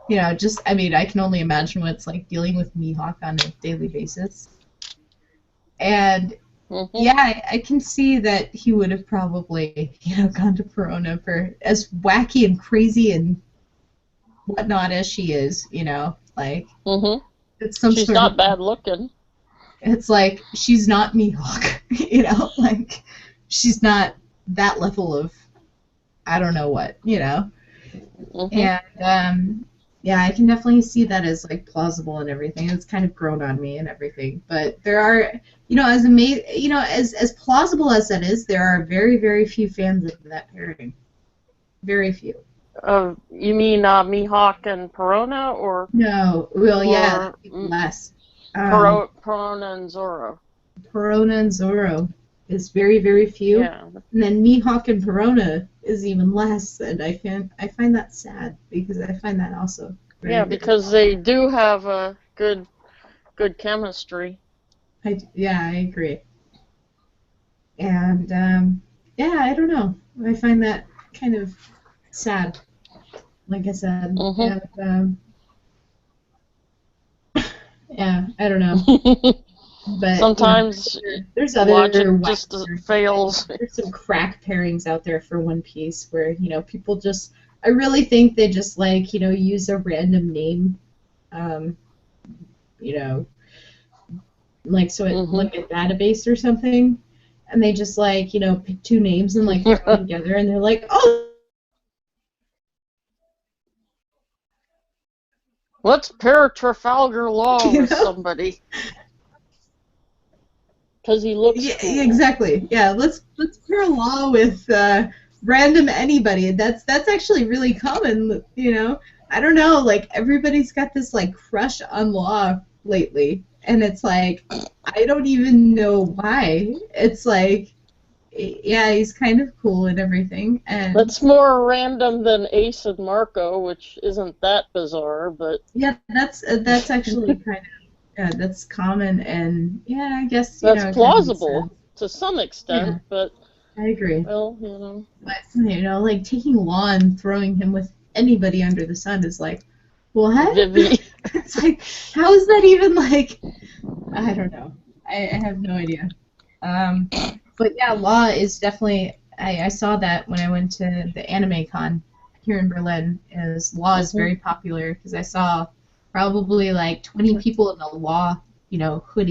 I mean, I can only imagine what it's like dealing with Mihawk on a daily basis. And, yeah, I can see that he would have probably, gone to Perona for as wacky and crazy and whatnot as she is, like, it's some she's sort not of, bad looking. It's like, she's not Mihawk, like, she's not that level of, I don't know what, And, yeah, I can definitely see that as, like, plausible and everything. It's kind of grown on me and everything. But there are, as plausible as that is, there are very, very few fans of that pairing. Very few. You mean Mihawk and Perona, No, well, yeah, or less. Um, Perona and Zoro? Perona and Zoro is very, very few. Yeah. And then Mihawk and Perona is even less, and I find that sad because I find that also very, Yeah, very because well. they do have a good chemistry. Yeah, I agree. And yeah, I don't know. I find that kind of sad, like I said. Mhm. And yeah, I don't know. But you know, Sometimes there's other logic whack just like, fails. there's some crack pairings out there for One Piece where people just I really think they just like use a random name, um, you know, like so it Mhm. like a database or something, and they just like pick two names and like throw them together, and they're like, oh, Let's pair Trafalgar Law you with know. somebody because he looks Yeah, cool. exactly. Yeah, let's pair Law with random anybody. That's actually really common. I don't know. Like everybody's got this like crush on Law lately, and it's like I don't even know why. It's like yeah, he's kind of cool and everything, and That's more random than Ace and Marco, which isn't that bizarre, but yeah, that's actually kind of that's common, and yeah, I guess that's it kind of makes plausible sense. to some Yeah, extent. But I agree. well, But like taking Law and throwing him with anybody under the sun is like, what? Vivi. It's like, how is that even like? I don't know. I have no idea. Um, but yeah, Law is definitely. I saw that when I went to the Anime Con here in Berlin. Is Law is Mhm. very popular because I saw probably like 20 people in a Law,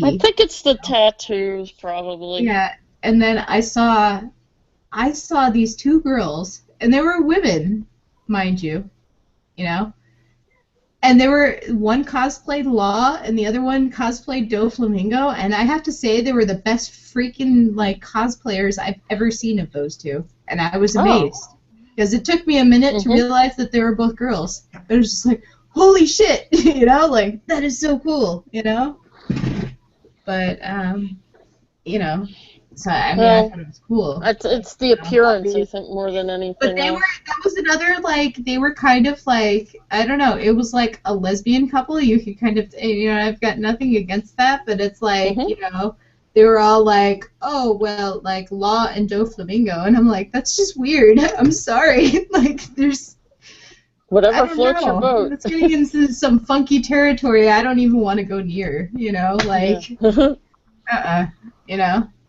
I hoodie. think it's the tattoos, probably. Yeah, and then I saw these two girls, and they were women, mind you, you know, and they were one cosplayed Law, and the other one cosplayed Doflamingo, and I have to say they were the best freaking like cosplayers I've ever seen of those two, and I was Oh. amazed because it took me a minute to Mhm. realize that they were both girls. It was just like, holy shit, like that is so cool. But you know, so I mean, I Well, thought it was cool. it's the appearance, I think, more than But anything they were else. that was another like they were kind of like I don't know, it was like a lesbian couple. You could kind of I've got nothing against that, but it's like, Mhm. they were all like, oh well, like Law and Doflamingo, and I'm like, that's just weird. I'm sorry. Like I Whatever don't floats your know. boat. It's getting into some funky territory I don't even want to go near, Yeah. like uh-uh,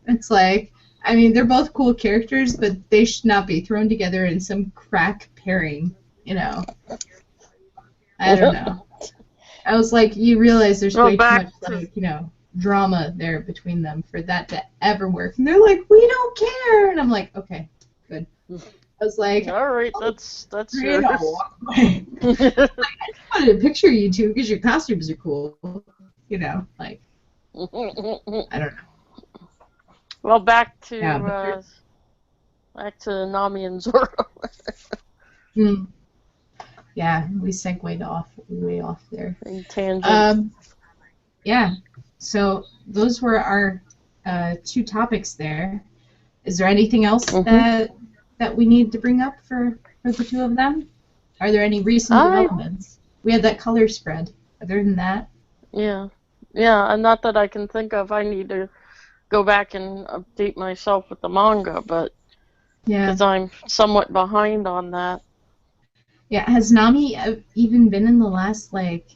it's like, I mean, they're both cool characters, but they should not be thrown together in some crack pairing. I don't know. I was like, you realize there's Well, way too back much, to like, drama there between them for that to ever work. And they're like, we don't care. And I'm like, okay, good. I was like, all right. oh, That's great, I'll yours. walk away. I just wanted to picture you two because your costumes are cool. Like, I don't know. Well, Yeah, but back to Nami and Zoro. mm, yeah, we segued way off there. Big tangent. Um, yeah. So those were our two topics there. Is there anything else Mhm. that we need to bring up for the two of them? Are there any recent I developments? We had that color spread. Other than that, Yeah, yeah, and not that I can think of. I need to go back and update myself with the manga, but yeah, because I'm somewhat behind on that. yeah. Has Nami even been in the last like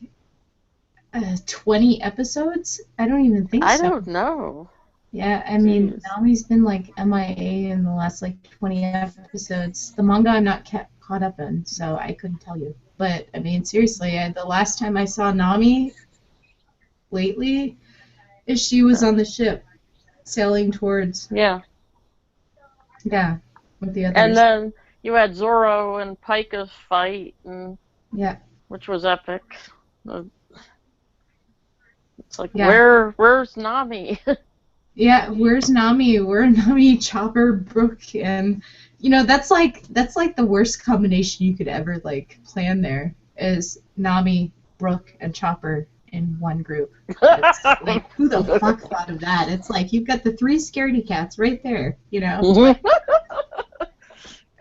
20 episodes? I don't even think I so. don't know. Yeah, I mean, Jeez. Nami's been like MIA in the last like 20 episodes. The manga I'm not caught up in, so I couldn't tell you. But I mean, seriously, the last time I saw Nami lately is she was on the ship sailing towards, Yeah, yeah, with the and others. then you had Zoro and Pika's fight, Yeah, which was epic. Uh, It's like yeah, where's Nami? Yeah, where's Nami? Where are Nami, Chopper, Brooke, and that's like the worst combination you could ever like plan. There is Nami, Brooke, and Chopper in one group. It's like, who the fuck thought of that? It's like you've got the three scaredy cats right there.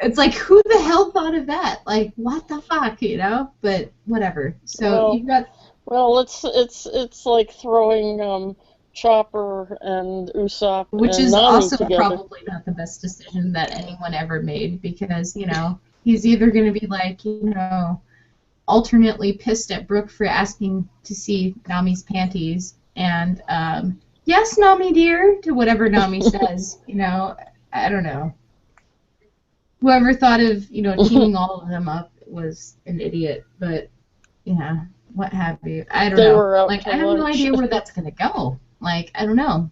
It's like, who the hell thought of that? Like, what the fuck, But whatever. So Well, you've got, well, it's like throwing Chopper and Usopp which and is Nami also together. probably not the best decision that anyone ever made because, he's either going to be like, alternately pissed at Brooke for asking to see Nami's panties and, yes, Nami dear, to whatever Nami says, I don't know. Whoever thought of, teaming all of them up was an idiot, but, what have you. I don't They know. were out Like, to I have no lunch. idea where that's going to go. Like, I don't know.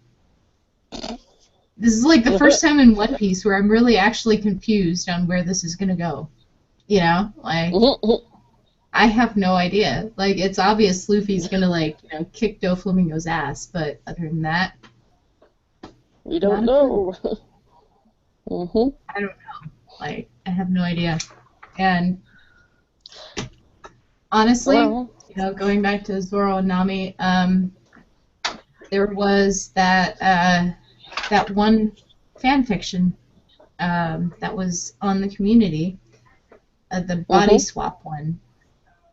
This is like the first time in One Piece where I'm really actually confused on where this is going to go. Like, I have no idea. Like, it's obvious Luffy's going to, like, kick Doflamingo's ass, but other than that, You don't not a clue. know. hmm I don't know. Like, I have no idea. And honestly, Well, going back to Zoro and Nami, there was that one fan fiction that was on the community, the body swap one.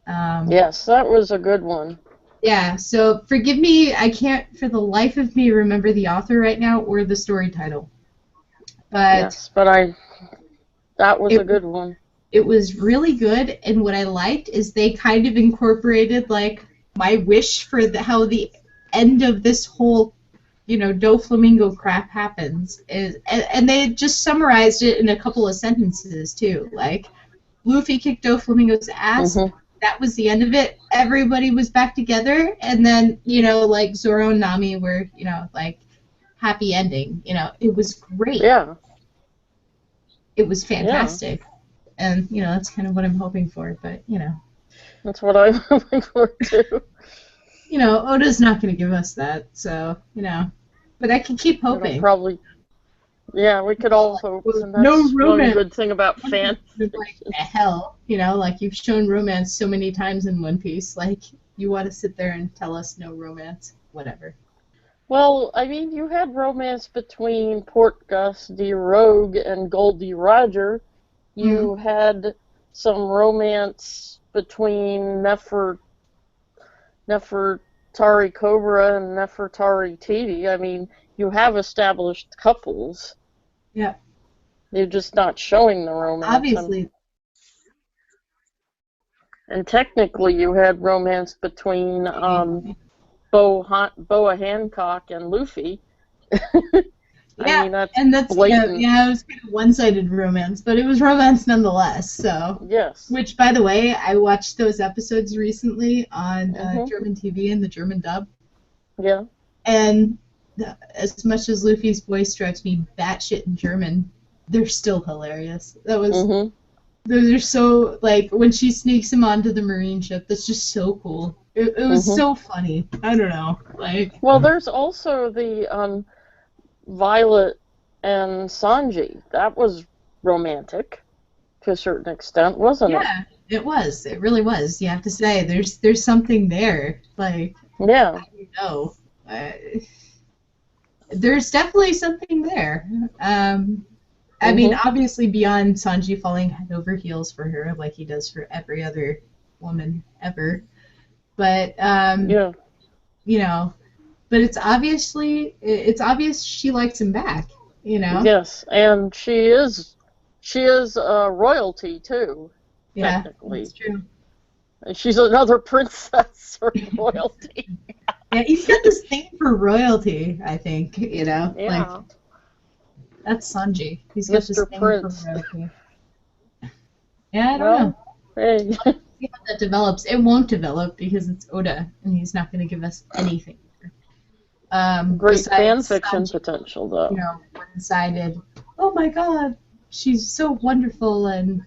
yes, that was a good one. Yeah, so forgive me, I can't for the life of me remember the author right now or the story title. But Yes, but that was a it good one. it was really good, and what I liked is they kind of incorporated like my wish for how the end of this whole Doflamingo crap happens is, and they just summarized it in a couple of sentences too. Like, Luffy kicked Doflamingo's ass. hmm That was the end of it. Everybody was back together, and then like Zoro and Nami were like happy ending. It was great. Yeah, It was yeah. fantastic, and that's kind of what I'm hoping for. But That's what I'm hoping for too. Oda's not going to give us that, so but I can keep It'll hoping. probably. Yeah, we could all hope, and No that's one romance. good thing about fan. Like the hell, like you've shown romance so many times in One Piece. Like, you want to sit there and tell us no romance? Whatever. Well, I mean, you had romance between Portgas D. Rogue and Goldie Roger. You had some romance between Nefertari Cobra and Nefertari Titi. I mean, you have established couples. Yeah. You're just not showing the romance. Obviously. And technically, you had romance between Boa Hancock and Luffy. Yeah, I mean, that's blatant. blatant. Yeah, it was kind of one-sided romance, but it was romance nonetheless. So, Yes. which, by the way, I watched those episodes recently on German TV in the German dub. Yeah. And as much as Luffy's voice drives me batshit in German, they're still hilarious. Those are so, like, when she sneaks him onto the marine ship, that's just so cool. It was so funny. I don't know. Like, well, there's also the Violet and Sanji. That was romantic to a certain extent, wasn't it? Yeah, it was. It really was. You have to say, there's something there. Like, yeah. There's definitely something there. I mean, obviously beyond Sanji falling head over heels for her, like he does for every other woman ever. But yeah. But it's obvious she likes him back. Yes, and she is royalty too. Yeah, technically. That's true. And she's another princess or royalty. Yeah, he's got this thing for royalty, I think, Yeah. Like, that's Sanji. He's got this thing Prince. for royalty. Yeah, I don't know. Hey. See how that develops. It won't develop because it's Oda, and he's not going to give us anything. Great fan fiction potential, though. One-sided. Oh my God, she's so wonderful, and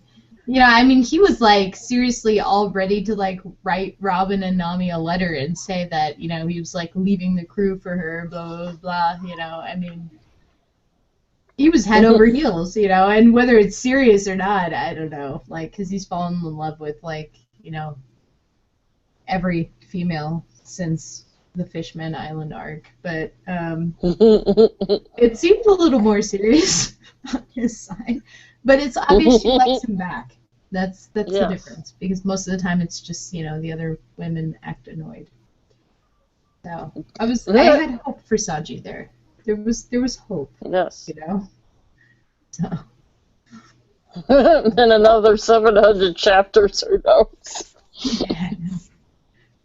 Yeah, I mean, he was like seriously all ready to like write Robin and Nami a letter and say that, he was like leaving the crew for her, blah, blah, blah, I mean, he was head over heels, and whether it's serious or not, I don't know, like, because he's fallen in love with, like, every female since the Fishman Island arc, but it seems a little more serious on his side. But it's obvious she likes him back. That's the difference, because most of the time it's just the other women act annoyed. So I had hope for Sanji there. There was hope. Yes. So. Then another 700 chapters, who knows? Yeah.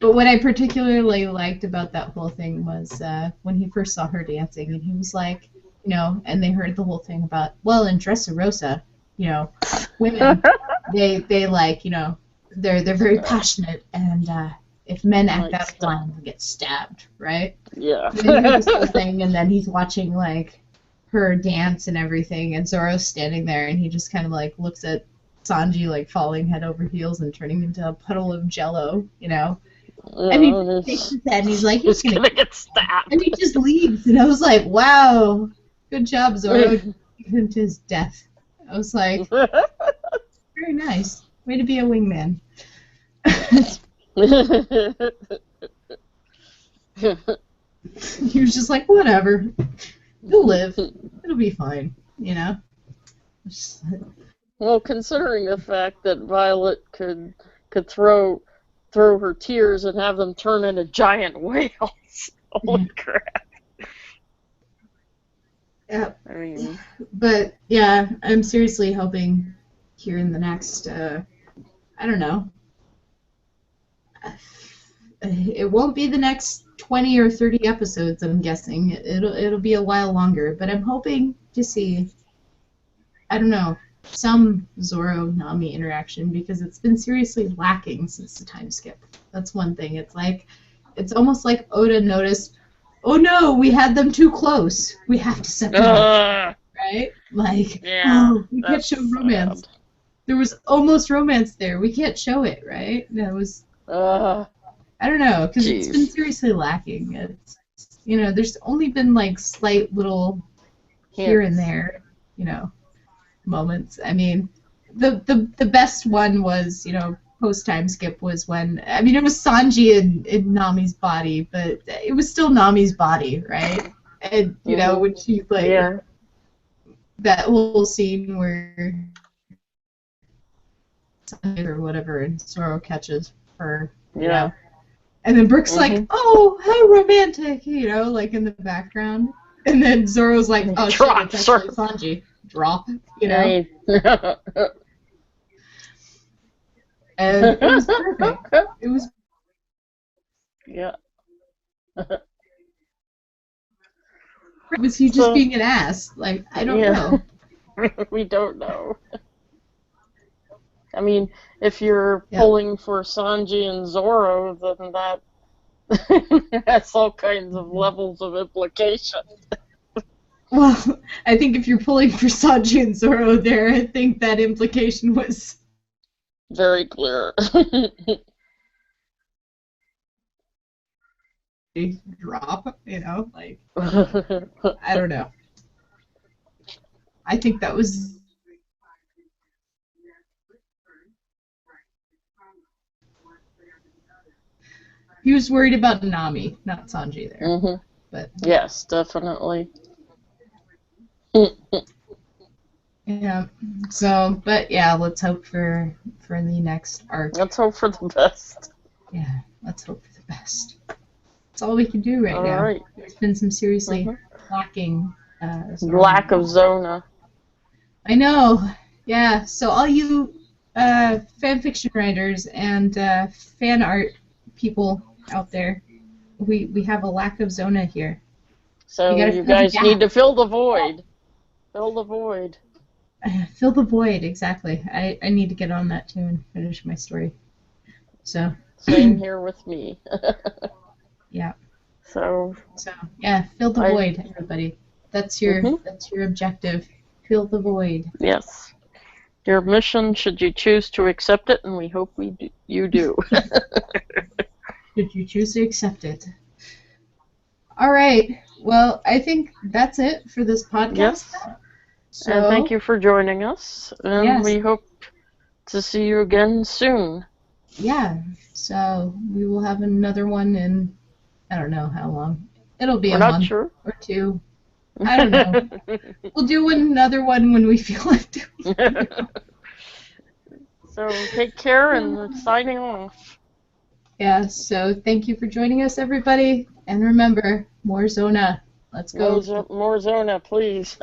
But what I particularly liked about that whole thing was when he first saw her dancing, and he was like, and they heard the whole thing about, well, in Dressrosa, women, they like, they're very passionate, and if men act out of line, they get stabbed, right? Yeah. And then this whole thing, and then he's watching like her dance and everything, and Zoro's standing there, and he just kind of like looks at Sanji like falling head over heels and turning into a puddle of jello, And he takes his head and he's like, he's gonna get stabbed. And he just leaves, and I was like, wow, good job, Zoro. Him to his death. I was like, very nice. Way to be a wingman. He was just like, whatever. You'll live. It'll be fine, Well, considering the fact that Violet could throw her tears and have them turn into giant whales. Holy crap. Yeah. I mean, but yeah, I'm seriously hoping here in the next, I don't know. It won't be the next 20 or 30 episodes, I'm guessing. It'll be a while longer, but I'm hoping to see, I don't know, some Zoro-Nami interaction, because it's been seriously lacking since the time skip. That's one thing. It's like, it's almost like Oda noticed, oh no, we had them too close. We have to separate, right? Like, we can't show romance. Sad. There was almost romance there. We can't show it, right? That was, I don't know, because it's been seriously lacking. It's, there's only been like slight little here and there, moments. I mean, the best one was, post time skip was when, I mean, it was Sanji in Nami's body, but it was still Nami's body, right? And when she's like, that whole scene where Sanji or whatever, and Zoro catches her, and then Brooke's like, oh, how romantic, like in the background, and then Zoro's like, oh shit, it's actually Sanji. Drop, And it was perfect. It was. Yeah. Was he just being an ass? Like, I don't know. We don't know. I mean, if you're pulling for Sanji and Zoro, then that has all kinds of levels of implication. Well, I think if you're pulling for Sanji and Zoro there, I think that implication was very clear. Drop, like, I don't know. I think that was. He was worried about Nami, not Sanji there. But yes, definitely. Yeah. So, but yeah, let's hope for the next arc. Let's hope for the best. Yeah, let's hope for the best. That's all we can do right now. Right. There's been some seriously lacking. Lack of Zona. I know. Yeah. So all you fan fiction writers and fan art people out there, we have a lack of Zona here. So you guys need to fill the void. Fill the void. Fill the void, exactly. I need to get on that too and finish my story. So. Same here with me. Yeah. So yeah, fill the void, everybody. That's your objective. Fill the void. Yes. your mission should you choose to accept it, and we hope you do. Should you choose to accept it. All right. Well, I think that's it for this podcast. Yes. So, and thank you for joining us, and Yes. we hope to see you again soon. Yeah. So we will have another one in, I don't know how long. It'll be We're a not month sure. or two. I don't know. We'll do another one when we feel like doing it. So take care, and signing off. Yeah, so thank you for joining us, everybody. And remember, more Zona. Let's go. More Zona, please.